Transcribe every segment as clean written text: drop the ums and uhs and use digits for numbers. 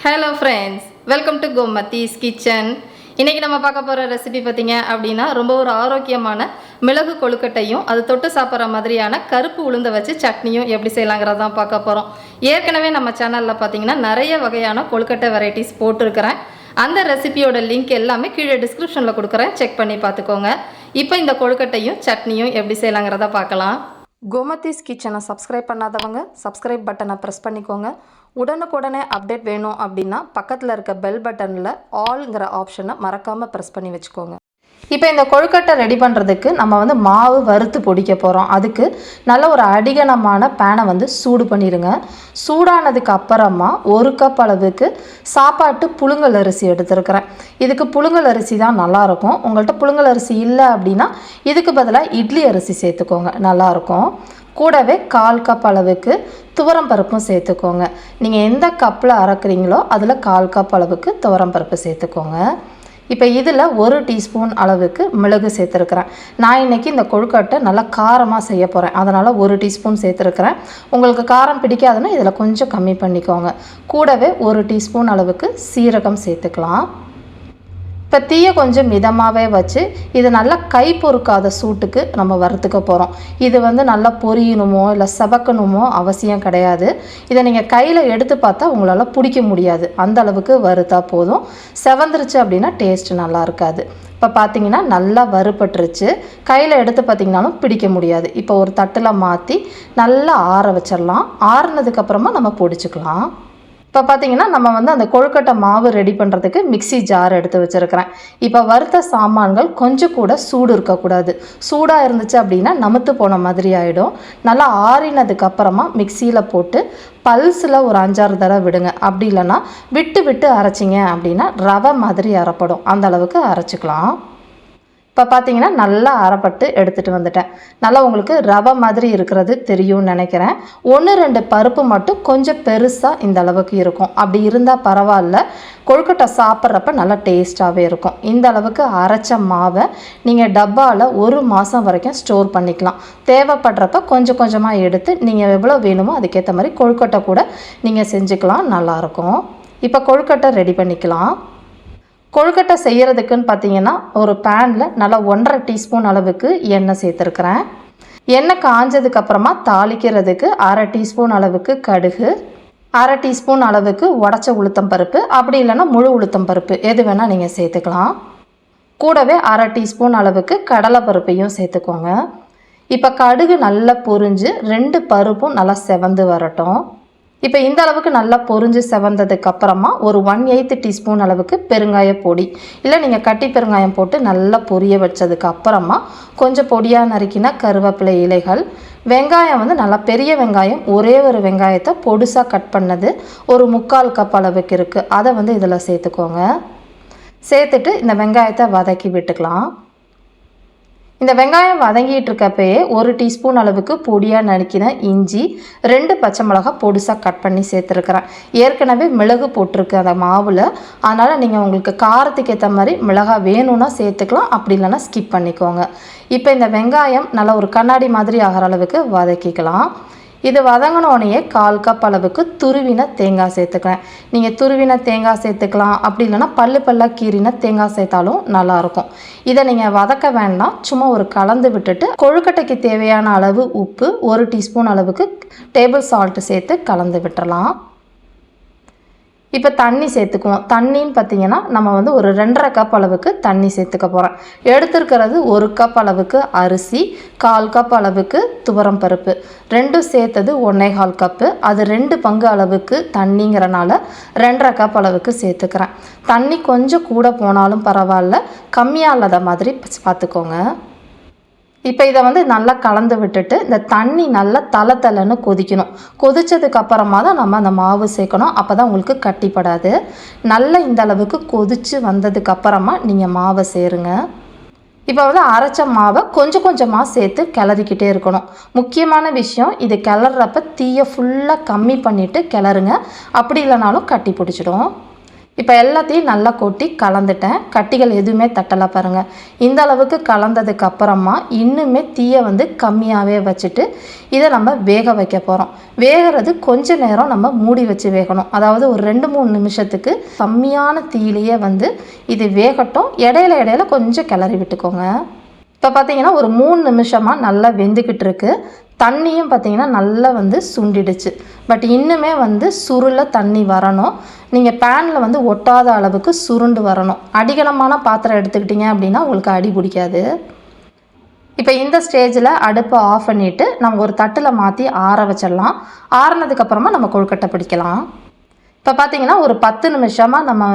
Hello friends, welcome to Gomathi's kitchen. இன்றைக்கி நம்ம பார்க்க போகிற ரெசிபி பார்த்திங்க அப்படின்னா ரொம்ப ஒரு ஆரோக்கியமான மிளகு கொழுக்கட்டையும் அது தொட்டு சாப்பிட்ற மாதிரியான கருப்பு உளுந்தை வச்சு சட்னியும் எப்படி செய்யலாங்கிறது தான் பார்க்க போகிறோம். ஏற்கனவே நம்ம சேனலில் பார்த்திங்கன்னா நிறைய வகையான கொழுக்கட்டை வெரைட்டிஸ் போட்டிருக்கிறேன். அந்த ரெசிபியோட லிங்க் எல்லாமே கீழே டிஸ்கிரிப்ஷனில் கொடுக்குறேன், செக் பண்ணி பார்த்துக்கோங்க. இப்போ இந்த கொழுக்கட்டையும் சட்னியும் எப்படி செய்யலாங்கிறத பார்க்கலாம். கோமதிஸ் கிச்சனை சப்ஸ்கிரைப் பண்ணாதவங்க சப்ஸ்கிரைப் பட்டனை ப்ரெஸ் பண்ணிக்கோங்க. உடனுக்குடனே அப்டேட் வேணும் அப்படின்னா பக்கத்தில் இருக்க பெல் பட்டனில் ஆல்ங்கிற ஆப்ஷனை மறக்காமல் ப்ரெஸ் பண்ணி வச்சுக்கோங்க. இப்போ இந்த கொழுக்கட்டை ரெடி பண்ணுறதுக்கு நம்ம மாவு வறுத்து பொடிக்க போகிறோம். அதுக்கு நல்ல ஒரு அடிகனமான பேனை சூடு பண்ணிடுங்க. சூடானதுக்கு அப்புறமா 1 கப் அளவுக்கு சாப்பாட்டு புழுங்கல் அரிசி எடுத்துருக்கிறேன். இதுக்கு புழுங்கல் அரிசி தான் நல்லாயிருக்கும். உங்கள்கிட்ட புழுங்கல் அரிசி இல்லை அப்படின்னா இதுக்கு பதிலாக இட்லி அரிசி சேர்த்துக்கோங்க, நல்லாயிருக்கும். கூடவே 1/4 கப் அளவுக்கு துவரம் பருப்பும் சேர்த்துக்கோங்க. நீங்கள் எந்த கப்பில் அரைக்கிறீங்களோ அதில் 1/4 கப் அளவுக்கு துவரம் பருப்பு சேர்த்துக்கோங்க. இப்போ இதில் 1 டீஸ்பூன் அளவுக்கு மிளகு சேர்த்துருக்குறேன். நான் இன்றைக்கி இந்த கொழுக்கட்டை நல்லா காரமாக செய்ய போகிறேன், அதனால் 1 டீஸ்பூன் சேர்த்துருக்குறேன். உங்களுக்கு காரம் பிடிக்காதுன்னா இதில் கொஞ்சம் கம்மி பண்ணிக்கோங்க. கூடவே 1 டீஸ்பூன் அளவுக்கு சீரகம் சேர்த்துக்கலாம். இப்போ தீயை கொஞ்சம் மிதமாகவே வச்சு இது நல்லா கை பொறுக்காத சூட்டுக்கு நம்ம வறுத்துக்க போகிறோம். இது நல்லா பொரியணுமோ இல்லை செவக்கணுமோ அவசியம் கிடையாது. இதை நீங்கள் கையில் எடுத்து பார்த்தா உங்களால் பிடிக்க முடியாது, அந்த அளவுக்கு வறுத்தா போதும். செவந்துருச்சு அப்படின்னா டேஸ்ட் நல்லா இருக்காது. இப்போ பார்த்தீங்கன்னா நல்லா வறுபட்டுருச்சு. கையில் எடுத்து பார்த்திங்கனாலும் பிடிக்க முடியாது. இப்போ ஒரு தட்டில் மாற்றி நல்லா ஆற வச்சிடலாம். ஆறுனதுக்கப்புறமா நம்ம பொடிச்சுக்கலாம். இப்போ பார்த்தீங்கன்னா நம்ம அந்த கொழுக்கட்டை மாவு ரெடி பண்ணுறதுக்கு மிக்ஸி ஜார் எடுத்து வச்சுருக்கிறேன். இப்போ வறுத்த சாமான்கள் கொஞ்சம் கூட சூடு இருக்கக்கூடாது. சூடாக இருந்துச்சு அப்படின்னா நமுத்து போன மாதிரி ஆகிடும். நல்லா ஆறினதுக்கப்புறமா மிக்சியில் போட்டு பல்ஸில் ஒரு 5-6 தடவை விடுங்க. அப்படி இல்லைன்னா விட்டு விட்டு அரைச்சிங்க அப்படின்னா ரவை மாதிரி அரைப்படும், அந்த அளவுக்கு அரைச்சிக்கலாம். இப்போ பார்த்தீங்கன்னா நல்லா அரைப்பட்டு எடுத்துகிட்டு வந்துட்டேன். நல்லா உங்களுக்கு ரவை மாதிரி இருக்கிறது தெரியும்னு நினைக்கிறேன். 1-2 பருப்பு மட்டும் கொஞ்சம் பெருசாக இந்த அளவுக்கு இருக்கும். அப்படி இருந்தால் பரவாயில்ல, கொழுக்கட்டை சாப்பிட்றப்ப நல்லா டேஸ்ட்டாகவே இருக்கும். இந்த அளவுக்கு அரைச்ச மாவை நீங்கள் டப்பாவில் 1 மாதம் வரைக்கும் ஸ்டோர் பண்ணிக்கலாம். தேவைப்படுறப்ப கொஞ்சம் கொஞ்சமாக எடுத்து நீங்கள் எவ்வளோ வேணுமோ அதுக்கேற்ற மாதிரி கொழுக்கட்டை கூட நீங்கள் செஞ்சுக்கலாம், நல்லாயிருக்கும். இப்போ கொழுக்கட்டை ரெடி பண்ணிக்கலாம். கொழுக்கட்டை செய்கிறதுக்குன்னு பார்த்தீங்கன்னா ஒரு பேனில் நல்லா 1.5 டீஸ்பூன் அளவுக்கு எண்ணெய் சேர்த்துருக்குறேன். எண்ணெய் காஞ்சதுக்கப்புறமா தாளிக்கிறதுக்கு 1/2 டீஸ்பூன் அளவுக்கு கடுகு, 1/2 டீஸ்பூன் அளவுக்கு உடச்ச உளுத்தம் பருப்பு, அப்படி இல்லைன்னா முழு உளுத்தம் பருப்பு எது வேணால் நீங்கள் சேர்த்துக்கலாம். கூடவே 1/2 டீஸ்பூன் அளவுக்கு கடலைப்பருப்பையும் சேர்த்துக்கோங்க. இப்போ கடுகு நல்லா பொரிஞ்சு 2 பருப்பும் நல்லா செவந்து வரட்டும். இப்போ இந்த அளவுக்கு நல்லா பொரிஞ்சு செவந்ததுக்கு அப்புறமா ஒரு 1/8 டீஸ்பூன் அளவுக்கு பெருங்காய பொடி, இல்லை நீங்கள் கட்டி பெருங்காயம் போட்டு நல்லா பொரிய வச்சதுக்கு அப்புறமா கொஞ்சம் பொடியாக நறுக்கின கருவேப்பிலை இலைகள், வெங்காயம் நல்லா பெரிய வெங்காயம் ஒரே ஒரு வெங்காயத்தை பொடுசாக கட் பண்ணது ஒரு 3/4 கப் அளவுக்கு இருக்குது. அதை இதில் சேர்த்துக்கோங்க. சேர்த்துட்டு இந்த வெங்காயத்தை வதக்கி விட்டுக்கலாம். இந்த வெங்காயம் வதங்கிட்டு இருக்கப்பயே 1 டீஸ்பூன் அளவுக்கு பொடியாக நறுக்கின இஞ்சி, 2 பச்சை மிளகாய் பொடிசாக கட் பண்ணி சேர்த்துருக்குறேன். ஏற்கனவே மிளகு போட்டிருக்கு அந்த மாவில், அதனால் நீங்கள் உங்களுக்கு காரத்துக்கு ஏற்ற மாதிரி மிளகாய் வேணும்னா சேர்த்துக்கலாம், அப்படி இல்லைன்னா ஸ்கிப் பண்ணிக்கோங்க. இப்போ இந்த வெங்காயம் நல்லா ஒரு கண்ணாடி மாதிரி ஆகிற அளவுக்கு வதக்கிக்கலாம். இது வதங்கினோடனே 1/4 கப் அளவுக்கு துருவின தேங்காய் சேர்த்துக்கிறேன். நீங்கள் துருவின தேங்காய் சேர்த்துக்கலாம், அப்படி இல்லைன்னா பல்லாக கீறின தேங்காய் சேர்த்தாலும் நல்லாயிருக்கும். இதை நீங்கள் வதக்க வேண்டாம், சும்மா ஒரு கலந்து விட்டுட்டு கொழுக்கட்டைக்கு தேவையான அளவு உப்பு, 1 டீஸ்பூன் அளவுக்கு டேபிள் சால்ட்டு சேர்த்து கலந்து விட்டுறலாம். இப்போ தண்ணி சேர்த்துக்குவோம். தண்ணின்னு பார்த்தீங்கன்னா நம்ம ஒரு 2.5 கப் அளவுக்கு தண்ணி சேர்த்துக்க போகிறேன். எடுத்துருக்கிறது 1 கப் அளவுக்கு அரிசி, 1/4 கப் அளவுக்கு துவரம் பருப்பு, ரெண்டும் சேர்த்தது 1/4 கப்பு. அது 2 பங்கு அளவுக்கு தண்ணிங்கிறனால 2.5 கப் அளவுக்கு சேர்த்துக்கிறேன். தண்ணி கொஞ்சம் கூட போனாலும் பரவாயில்ல, கம்மியாக இல்லாத மாதிரி பார்த்துக்கோங்க. இப்போ இதை நல்லா கலந்து விட்டுட்டு இந்த தண்ணி நல்லா தளன்னு கொதிக்கணும். கொதித்ததுக்கு அப்புறமா தான் நம்ம அந்த மாவு சேர்க்கணும், அப்போ தான் உங்களுக்கு கட்டிப்படாது. நல்லா இந்த அளவுக்கு கொதித்து வந்ததுக்கு அப்புறமா நீங்கள் மாவை சேருங்க. இப்போ அரைச்ச மாவை கொஞ்சம் கொஞ்சமாக சேர்த்து கிளறிக்கிட்டே இருக்கணும். முக்கியமான விஷயம், இது கிளறப்ப தீயை ஃபுல்லாக கம்மி பண்ணிவிட்டு கிளறுங்க, அப்படி இல்லைனாலும் கட்டி பிடிச்சிடும். இப்போ எல்லாத்தையும் நல்லா கொட்டி கலந்துட்டேன். கட்டிகள் எதுவுமே தட்டலை பாருங்கள். இந்த அளவுக்கு கலந்ததுக்கு அப்புறமா இன்னுமே தீயை கம்மியாகவே வச்சுட்டு இதை நம்ம வேக வைக்க போகிறோம். வேகிறது கொஞ்ச நேரம் நம்ம மூடி வச்சு வேகணும். அதாவது ஒரு 2-3 நிமிஷத்துக்கு கம்மியான தீயிலேயே இது வேகட்டும். இடையில கொஞ்சம் கிளறி விட்டுக்கோங்க. இப்போ பார்த்தீங்கன்னா ஒரு 3 நிமிஷமாக நல்லா வெந்துக்கிட்டு இருக்கு. தண்ணியும் பார்த்தீங்கன்னா நல்லா சுண்டிடுச்சு. பட் இன்னுமே சுருள தண்ணி வரணும். நீங்கள் பேனில் ஒட்டாத அளவுக்கு சுருண்டு வரணும். அடிகனமான பாத்திரம் எடுத்துக்கிட்டிங்க அப்படின்னா உங்களுக்கு அடி பிடிக்காது. இப்போ இந்த ஸ்டேஜில் அடுப்பை ஆஃப் பண்ணிவிட்டு நம்ம ஒரு தட்டில் மாற்றி ஆற வச்சிடலாம். ஆறினதுக்கப்புறமா நம்ம கொழுக்கட்டை பிடிக்கலாம். இப்போ பார்த்தீங்கன்னா ஒரு 10 நிமிஷமாக நம்ம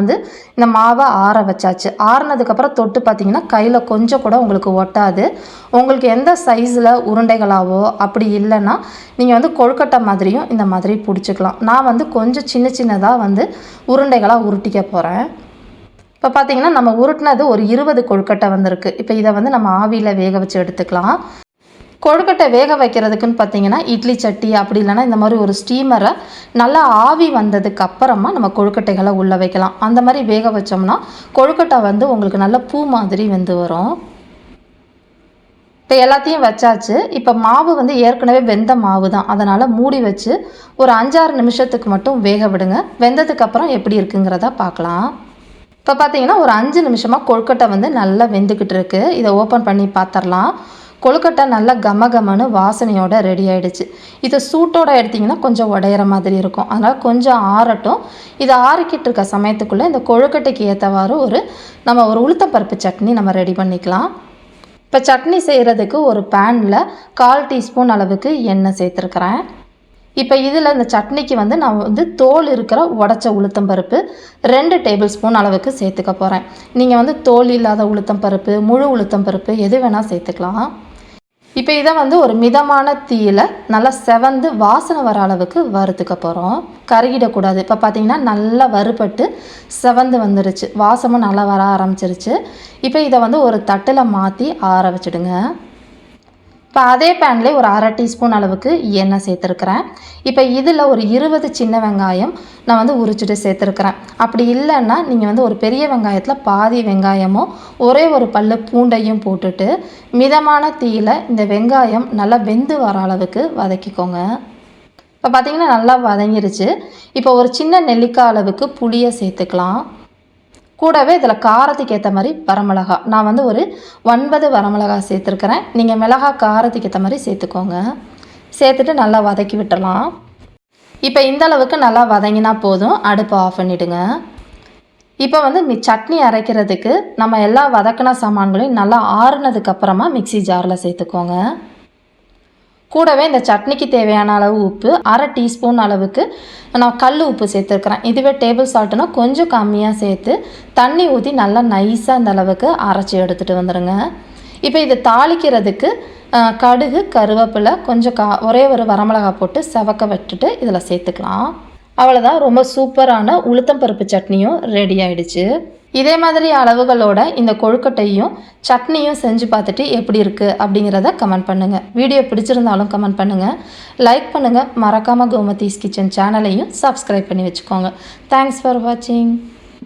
இந்த மாவை ஆற வச்சாச்சு. ஆறினதுக்கப்புறம் தொட்டு பார்த்தீங்கன்னா கையில் கொஞ்சம் கூட உங்களுக்கு ஒட்டாது. உங்களுக்கு எந்த சைஸில் உருண்டைகளாவோ அப்படி இல்லைன்னா நீங்கள் கொழுக்கட்டை மாதிரியும் இந்த மாதிரி பிடிச்சிக்கலாம். நான் கொஞ்சம் சின்ன சின்னதாக உருண்டைகளாக உருட்டிக்க போகிறேன். இப்போ பார்த்தீங்கன்னா நம்ம உருட்டினது ஒரு 20 கொழுக்கட்டை வந்திருக்கு. இப்போ இதை நம்ம ஆவியில் வேக வச்சு எடுத்துக்கலாம். கொழுக்கட்டை வேக வைக்கிறதுக்குன்னு பார்த்தீங்கன்னா இட்லி சட்டி அப்படி இல்லைன்னா இந்த மாதிரி ஒரு ஸ்டீமரை நல்லா ஆவி வந்ததுக்கு அப்புறமா நம்ம கொழுக்கட்டைகளை உள்ளே வைக்கலாம். அந்த மாதிரி வேக வச்சோம்னா கொழுக்கட்டை உங்களுக்கு நல்ல பூ மாதிரி வரும். இப்போ எல்லாத்தையும் வச்சாச்சு. இப்போ மாவு ஏற்கனவே வெந்த மாவு தான், அதனால் மூடி வச்சு ஒரு 5-6 நிமிஷத்துக்கு மட்டும் வேக விடுங்க. வெந்ததுக்கப்புறம் எப்படி இருக்குங்கிறத பார்க்கலாம். இப்போ பார்த்தீங்கன்னா ஒரு 5 நிமிஷமாக கொழுக்கட்டை நல்லா வெந்துக்கிட்டு இருக்குது. இதை ஓப்பன் பண்ணி பார்த்துடலாம். கொழுக்கட்டை நல்லா கமகமன்னு வாசனையோட ரெடி ஆகிடுச்சு. இதை சூட்டோடு எடுத்திங்கன்னா கொஞ்சம் உடையிற மாதிரி இருக்கும். அதனால் கொஞ்சம் ஆறட்டும். இதை ஆறிக்கிட்டு இருக்க சமயத்துக்குள்ளே இந்த கொழுக்கட்டைக்கு ஏற்றவாறு நம்ம ஒரு உளுத்தம் பருப்பு சட்னி நம்ம ரெடி பண்ணிக்கலாம். இப்போ சட்னி செய்கிறதுக்கு ஒரு பேனில் 1/4 டீஸ்பூன் அளவுக்கு எண்ணெய் சேர்த்துருக்குறேன். இப்போ இதில் இந்த சட்னிக்கு நான் தோல் இருக்கிற உடச்ச உளுத்தம் பருப்பு 2 டேபிள் ஸ்பூன் அளவுக்கு சேர்த்துக்க போகிறேன். நீங்கள் தோல் இல்லாத உளுத்தம் பருப்பு, முழு உளுத்தம் பருப்பு எது வேணால் சேர்த்துக்கலாம். இப்போ இதை ஒரு மிதமான தீயில் நல்லா செவந்து வாசனை வர அளவுக்கு வறுத்துக்க போகிறோம். கருகிடக்கூடாது. இப்போ பார்த்தீங்கன்னா நல்லா வறுபட்டு செவந்து வந்துடுச்சு. வாசமும் நல்லா வர ஆரம்பிச்சிருச்சு. இப்போ இதை ஒரு தட்டில் மாற்றி ஆற வச்சுடுங்க. இப்போ அதே பேன்லேயே ஒரு 1/2 டீஸ்பூன் அளவுக்கு எண்ணெய் சேர்த்துருக்குறேன். இப்போ இதில் ஒரு 20 சின்ன வெங்காயம் நான் உரிச்சிட்டு சேர்த்துருக்குறேன். அப்படி இல்லைன்னா நீங்கள் ஒரு பெரிய வெங்காயத்தில் பாதி வெங்காயமும் ஒரே ஒரு பல்லு பூண்டையும் போட்டுட்டு மிதமான தீயில் இந்த வெங்காயம் நல்லா வெந்து வர அளவுக்கு வதக்கிக்கோங்க. இப்போ பார்த்திங்கன்னா நல்லா வதங்கிருச்சு. இப்போ ஒரு சின்ன நெல்லிக்காய் அளவுக்கு புளியை சேர்த்துக்கலாம். கூடவே இதில் காரத்துக்கு ஏற்ற மாதிரி வரமிளகா நான் ஒரு 9 வரமிளகா சேர்த்துருக்குறேன். நீங்கள் மிளகா காரத்துக்கு ஏற்ற மாதிரி சேர்த்துக்கோங்க. சேர்த்துட்டு நல்லா வதக்கி விட்டுடலாம். இப்போ இந்த அளவுக்கு நல்லா வதங்கினா போதும். அடுப்பை ஆஃப் பண்ணிவிடுங்க. இப்போ சட்னி அரைக்கிறதுக்கு நம்ம எல்லா வதக்கின சாமான்களையும் நல்லா ஆறுனதுக்கப்புறமா மிக்ஸி ஜாரில் சேர்த்துக்கோங்க. கூடவே இந்த சட்னிக்கு தேவையான அளவு உப்பு 1/2 டீஸ்பூன் அளவுக்கு நான் கல் உப்பு சேர்த்துருக்குறேன். இதுவே டேபிள் சால்ட்டுனா கொஞ்சம் கம்மியாக சேர்த்து தண்ணி ஊற்றி நல்லா நைஸாக இந்த அளவுக்கு அரைச்சி எடுத்துகிட்டு வந்துடுங்க. இப்போ இதை தாளிக்கிறதுக்கு கடுகு, கருவேப்பிலை, கொஞ்சம் ஒரே ஒரு வரமிளகா போட்டு செவக்க விட்டுட்டு இதில் சேர்த்துக்கலாம். அவ்வளோதான். ரொம்ப சூப்பரான உளுத்தம் பருப்பு சட்னியும் ரெடி ஆகிடுச்சு. இதே மாதிரி அளவுகளோட இந்த கொழுக்கட்டையும் சட்னியும் செஞ்சு பார்த்துட்டு எப்படி இருக்குது அப்படிங்கிறத கமெண்ட் பண்ணுங்கள். வீடியோ பிடிச்சிருந்தாலும் கமெண்ட் பண்ணுங்கள், லைக் பண்ணுங்கள். மறக்காமல் கோமதிஸ் கிச்சன் சேனலையும் சப்ஸ்கிரைப் பண்ணி வச்சுக்கோங்க. தேங்க்ஸ் ஃபார் வாட்சிங்.